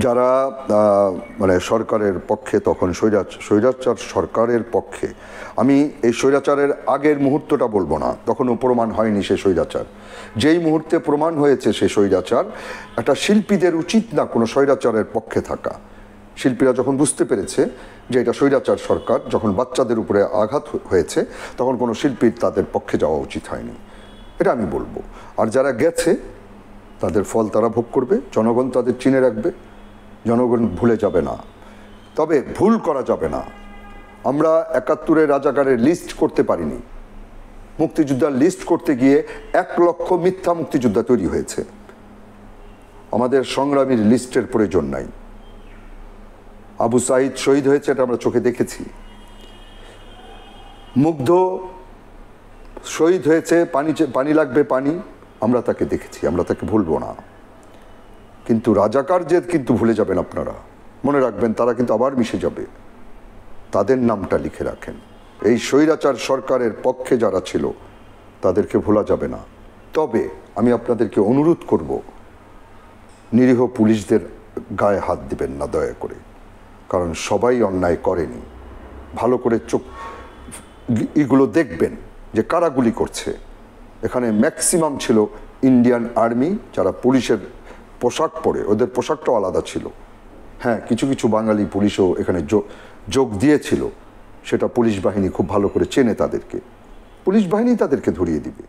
যারা মানে সরকারের পক্ষে তখন স্বৈরাচার সরকারের পক্ষে, আমি এই স্বৈরাচারের আগের মুহূর্তটা বলবো না, তখনও প্রমাণ হয়নি সে স্বৈরাচার। যেই মুহূর্তে প্রমাণ হয়েছে সে স্বৈরাচার, একটা শিল্পীদের উচিত না কোনো স্বৈরাচারের পক্ষে থাকা। শিল্পীরা যখন বুঝতে পেরেছে যে এটা স্বৈরাচার সরকার, যখন বাচ্চাদের উপরে আঘাত হয়েছে, তখন কোনো শিল্পীর তাদের পক্ষে যাওয়া উচিত হয়নি, এটা আমি বলবো। আর যারা গেছে তাদের ফল তারা ভোগ করবে, জনগণ তাদের চিনে রাখবে, জনগণ ভুলে যাবে না। তবে ভুল করা যাবে না, আমরা ৭১-এর রাজাকারের লিস্ট করতে পারিনি। মুক্তিযোদ্ধার লিস্ট করতে গিয়ে ১ লক্ষ মিথ্যা মুক্তিযোদ্ধা তৈরি হয়েছে। আমাদের সংগ্রামীর লিস্টের প্রয়োজন নাই। আবু সাঈদ শহীদ হয়েছে, এটা আমরা চোখে দেখেছি। মুগ্ধ শহীদ হয়েছে, পানি লাগবে পানি, আমরা তাকে দেখেছি, আমরা তাকে ভুলবো না। কিন্তু রাজাকার যে কিন্তু ভুলে যাবেন আপনারা, মনে রাখবেন তারা কিন্তু আবার মিশে যাবে, তাদের নামটা লিখে রাখেন। এই স্বৈরাচার সরকারের পক্ষে যারা ছিল তাদেরকে ভোলা যাবে না। তবে আমি আপনাদেরকে অনুরোধ করব, নিরীহ পুলিশদের গায়ে হাত দিবেন না দয়া করে, কারণ সবাই অন্যায় করেনি। ভালো করে চোখ এগুলো দেখবেন যে কারা গুলি করছে। এখানে ম্যাক্সিমাম ছিল ইন্ডিয়ান আর্মি, যারা পুলিশের পোশাক পরে, ওদের পোশাকটাও আলাদা ছিল। হ্যাঁ, কিছু কিছু বাঙালি পুলিশও এখানে যোগ দিয়েছিল, সেটা পুলিশ বাহিনী খুব ভালো করে চেনে তাদেরকে, পুলিশ বাহিনী তাদেরকে ধরিয়ে দিবে।